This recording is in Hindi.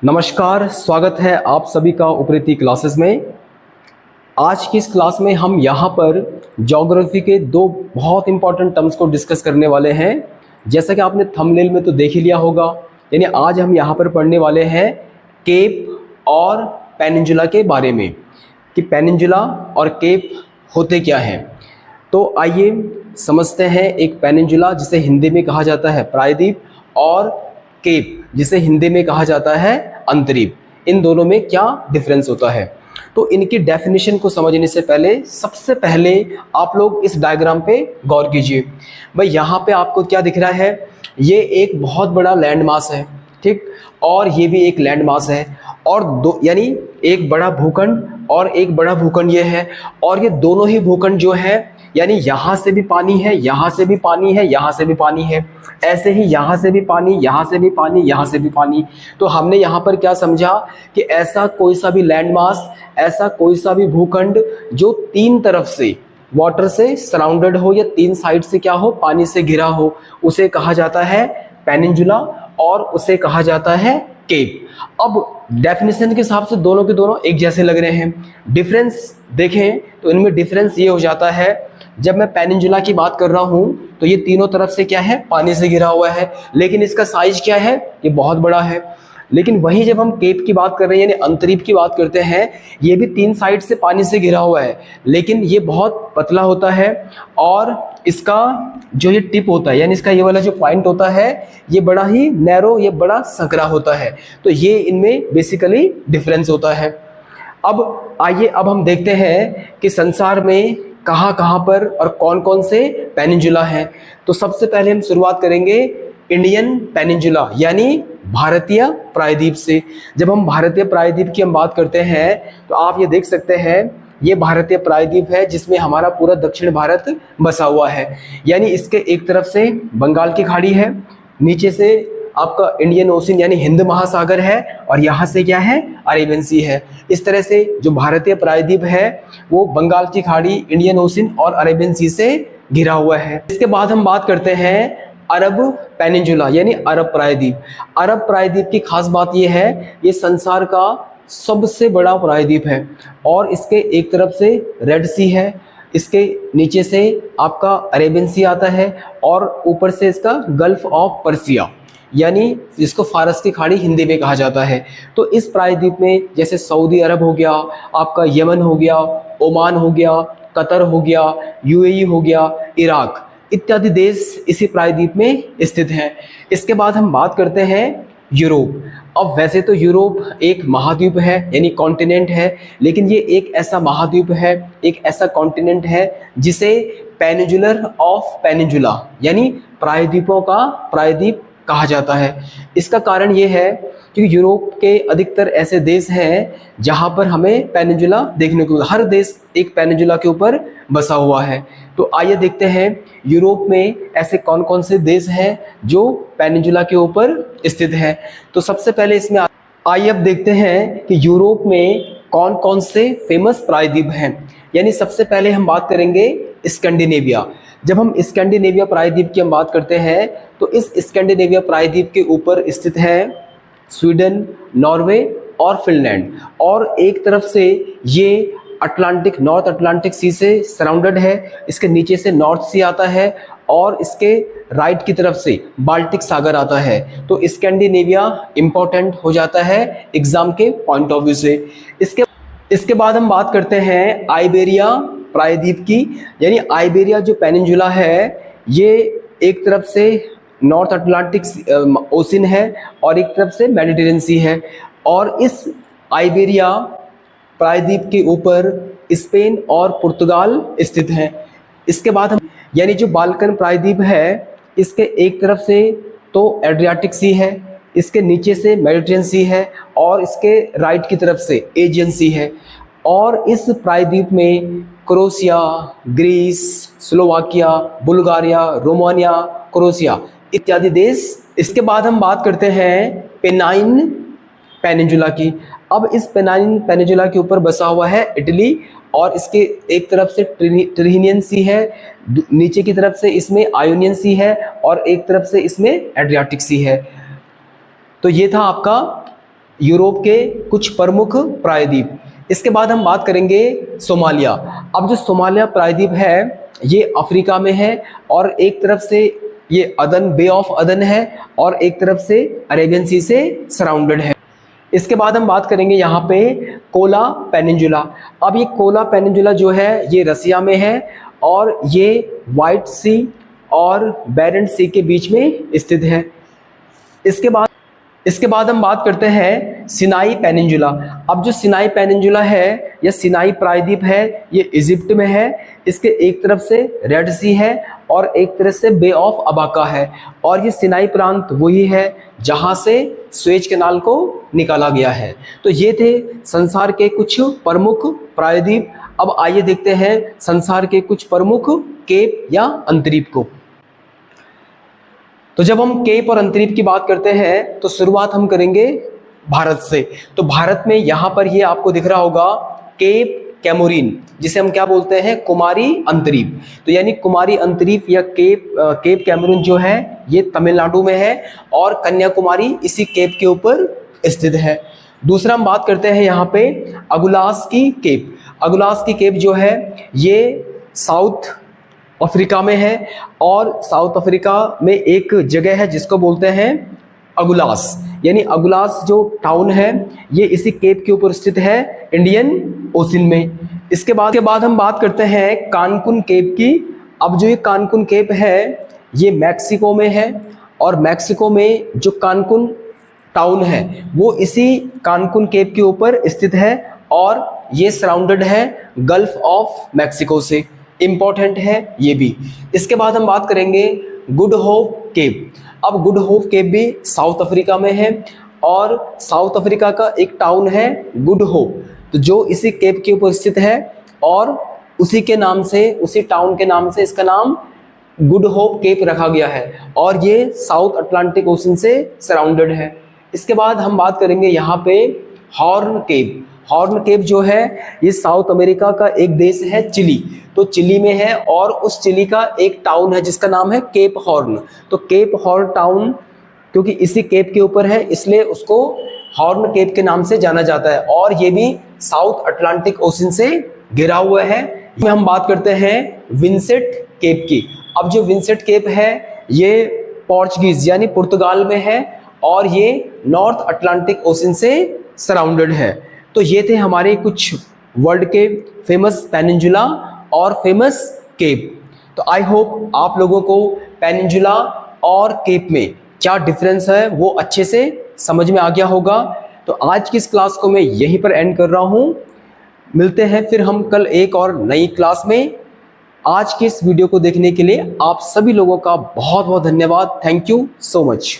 नमस्कार, स्वागत है आप सभी का उपरीति क्लासेस में। आज की इस क्लास में हम यहाँ पर ज्योग्राफी के दो बहुत इंपॉर्टेंट टर्म्स को डिस्कस करने वाले हैं। जैसा कि आपने थंबनेल में तो देख ही लिया होगा, यानी आज हम यहाँ पर पढ़ने वाले हैं केप और पेनिनजुला के बारे में कि पेनिनजुला और केप होते क्या हैं। तो आइए समझते हैं एक पेनिनजुला जिसे हिंदी में कहा जाता है प्रायद्वीप और केप जिसे हिंदी में कहा जाता है अंतरीप। इन दोनों में क्या डिफरेंस होता है, तो इनकी डेफिनेशन को समझने से पहले सबसे पहले आप लोग इस डायग्राम पे गौर कीजिए। भाई यहाँ पे आपको क्या दिख रहा है, ये एक बहुत बड़ा लैंड मास है, ठीक, और ये भी एक लैंड मास है, और दो यानी एक बड़ा भूखंड और एक बड़ा भूखंड ये है, और ये दोनों ही भूखंड जो है यानी यहाँ से भी पानी है, यहाँ से भी पानी है, यहाँ से भी पानी है, ऐसे ही यहाँ से भी पानी, यहाँ से भी पानी, यहाँ से भी पानी। तो हमने यहाँ पर क्या समझा कि ऐसा कोई सा भी लैंड मास, ऐसा कोई सा भी भूखंड जो तीन तरफ से वाटर से सराउंडेड हो या तीन साइड से क्या हो, पानी से घिरा हो, उसे कहा जाता है पेनिनजुला और उसे कहा जाता है केप। अब डेफिनेशन के हिसाब से दोनों के दोनों एक जैसे लग रहे हैं। डिफरेंस देखें तो इनमें डिफरेंस ये हो जाता है, जब मैं पेनिनजुला की बात कर रहा हूं तो ये तीनों तरफ से क्या है, पानी से घिरा हुआ है, लेकिन इसका साइज क्या है, ये बहुत बड़ा है। लेकिन वही जब हम केप की बात कर रहे हैं यानी अंतरीप की बात करते हैं, ये भी तीन साइड से पानी से घिरा हुआ है, लेकिन ये बहुत पतला होता है और इसका जो ये टिप होता है यानी इसका ये वाला जो पॉइंट होता है ये बड़ा ही नैरो, ये बड़ा संकरा होता है। तो ये इनमें बेसिकली डिफरेंस होता है। अब आइए अब हम देखते हैं कि संसार में कहाँ कहाँ पर और कौन कौन से पेनिनजुला हैं। तो सबसे पहले हम शुरुआत करेंगे इंडियन पेनिनजुला यानी भारतीय प्रायद्वीप से। जब हम भारतीय प्रायद्वीप की हम बात करते हैं तो आप ये देख सकते हैं, ये भारतीय प्रायद्वीप है जिसमें हमारा पूरा दक्षिण भारत बसा हुआ है। यानी इसके एक तरफ से बंगाल की खाड़ी है, नीचे से आपका इंडियन ओशन यानी हिंद महासागर है, और यहाँ से क्या है, अरेबियन सी है। इस तरह से जो भारतीय प्रायद्वीप है वो बंगाल की खाड़ी, इंडियन ओशन और अरेबियन सी से घिरा हुआ है। इसके बाद हम बात करते हैं अरब पेनिनजुला यानी अरब प्रायद्वीप। अरब प्रायद्वीप की खास बात यह है, ये संसार का सबसे बड़ा प्रायद्वीप है और इसके एक तरफ से रेड सी है, इसके नीचे से आपका अरेबियन सी आता है, और ऊपर से इसका गल्फ ऑफ पर्सिया यानी जिसको फारस की खाड़ी हिंदी में कहा जाता है। तो इस प्रायद्वीप में जैसे सऊदी अरब हो गया, आपका यमन हो गया, ओमान हो गया, कतर हो गया, यूएई हो गया, इराक इत्यादि देश इसी प्रायद्वीप में स्थित हैं। इसके बाद हम बात करते हैं यूरोप। अब वैसे तो यूरोप एक महाद्वीप है यानी कॉन्टिनेंट है, लेकिन ये एक ऐसा महाद्वीप है, एक ऐसा कॉन्टिनेंट है जिसे पेनिनजुलर ऑफ पेनिनजुला यानी प्रायद्वीपों का प्रायद्वीप कहा जाता है। इसका कारण ये है कि यूरोप के अधिकतर ऐसे देश हैं जहां पर हमें पेनिनजुला देखने को, हर देश एक पेनिनजुला के ऊपर बसा हुआ है। तो आइए देखते हैं यूरोप में ऐसे कौन कौन से देश हैं जो पेनिनजुला के ऊपर स्थित हैं। तो सबसे पहले इसमें आइए अब देखते हैं कि यूरोप में कौन कौन से फेमस प्रायद्वीप हैं। यानी सबसे पहले हम बात करेंगे स्कैंडिनेविया। जब हम स्कैंडिनेविया प्रायद्वीप की हम बात करते हैं तो इस स्कैंडिनेविया प्रायद्वीप के ऊपर स्थित है स्वीडन, नॉर्वे और फिनलैंड, और एक तरफ से ये अटलांटिक, नॉर्थ अटलांटिक सी से सराउंडेड है, इसके नीचे से नॉर्थ सी आता है, और इसके राइट की तरफ से बाल्टिक सागर आता है। तो स्कैंडिनेविया इंपॉर्टेंट हो जाता है एग्जाम के पॉइंट ऑफ व्यू से। इसके बाद हम बात करते हैं आइबेरिया प्रायद्वीप की। यानी आइबेरिया जो पेनिनजुला है ये एक तरफ से नॉर्थ अटलांटिक ओशन है और एक तरफ से मेडिटेरियन सी है, और इस आइबेरिया प्रायद्वीप के ऊपर स्पेन और पुर्तगाल स्थित हैं। इसके बाद हम यानी जो बाल्कन प्रायद्वीप है इसके एक तरफ से तो एड्रियाटिक सी है, इसके नीचे से मेडिटेरियन सी है, और इसके राइट की तरफ से एजियन सी है। और इस प्रायद्वीप में Croatia, Greece, Slovakia, Bulgaria, Romania, Croatia इत्यादि देश। इसके बाद हम बात करते हैं पेनाइन पेनिनजुला की। अब इस पेनाइन पेनिनजुला के ऊपर बसा हुआ है इटली, और इसके एक तरफ से ट्रिनियन सी है, नीचे की तरफ से इसमें आयोनियन सी है, और एक तरफ से इसमें एड्रियाटिक सी है। तो ये था आपका यूरोप के कुछ प्रमुख प्रायद्वीप। इसके बाद हम बात करेंगे सोमालिया। अब जो सोमालिया प्रायद्वीप है ये अफ्रीका में है और एक तरफ से ये अदन, बे ऑफ अदन है और एक तरफ से अरेबियन सी से सराउंडेड है। इसके बाद हम बात करेंगे यहाँ पे कोला पेनिनजुला। अब ये कोला पेनिनजुला जो है ये रसिया में है और ये व्हाइट सी और बैरेंट सी के बीच में स्थित है। इसके बाद हम बात करते हैं सिनाई पेनिनजुला। अब जो सिनाई पेनिनजुला है या सिनाई प्रायद्वीप है ये इजिप्ट में है। इसके एक तरफ से रेड सी है और एक तरफ से बे ऑफ अबाका है और ये सिनाई प्रांत वही है जहां से सुएज कैनाल को निकाला गया है। तो ये थे संसार के कुछ प्रमुख प्रायद्वीप। अब आइए देखते हैं संसार के कुछ प्रमुख केप या अंतरीप को। तो जब हम केप और अंतरीप की बात करते हैं तो शुरुआत हम करेंगे भारत से। तो भारत में यहाँ पर ये आपको दिख रहा होगा केप कैमोरीन, जिसे हम क्या बोलते हैं, कुमारी अंतरीप। तो यानी कुमारी अंतरीप या केप कैमरून जो है ये तमिलनाडु में है और कन्याकुमारी इसी केप के ऊपर स्थित है। दूसरा हम बात करते हैं यहाँ पे अगुलास की केप। अगुलास की केप जो है ये साउथ अफ्रीका में है और साउथ अफ्रीका में एक जगह है जिसको बोलते हैं अगुलास। यानी अगुलास जो टाउन है ये इसी केप के ऊपर स्थित है इंडियन ओशन में। इसके बाद हम बात करते हैं कानकुन केप की। अब जो ये कानकुन केप है ये मैक्सिको में है और मैक्सिको में जो कानकुन टाउन है वो इसी कानकुन केप के ऊपर स्थित है और ये सराउंडेड है गल्फ ऑफ मैक्सिको से। इंपॉर्टेंट है ये भी। इसके बाद हम बात करेंगे गुड होप केप। अब गुड होप केप भी साउथ अफ्रीका में है और साउथ अफ्रीका का एक टाउन है गुड होप, तो जो इसी केप के ऊपर स्थित है और उसी के नाम से, उसी टाउन के नाम से इसका नाम गुड होप केप रखा गया है और ये साउथ अटलांटिक ओशन से सराउंडेड है। इसके बाद हम बात करेंगे यहाँ पे हॉर्न केप। हॉर्न केप जो है ये साउथ अमेरिका का एक देश है चिली, तो चिली में है और उस चिली का एक टाउन है जिसका नाम है केप हॉर्न। तो केप हॉर्न टाउन क्योंकि इसी केप के ऊपर है इसलिए उसको हॉर्न केप के नाम से जाना जाता है और ये भी साउथ अटलांटिक ओशन से घिरा हुआ है। हम बात करते हैं विंसेंट केप की। अब जो विंसेंट केप है ये पोर्चुगीज यानी पुर्तगाल में है और ये नॉर्थ अटलांटिक ओशन से सराउंडेड है। तो ये थे हमारे कुछ वर्ल्ड के फेमस पेनिनजुला और फेमस केप। तो आई होप आप लोगों को पेनिनजुला और केप में क्या डिफरेंस है वो अच्छे से समझ में आ गया होगा। तो आज की इस क्लास को मैं यहीं पर एंड कर रहा हूँ। मिलते हैं फिर हम कल एक और नई क्लास में। आज की इस वीडियो को देखने के लिए आप सभी लोगों का बहुत बहुत धन्यवाद। Thank you so much.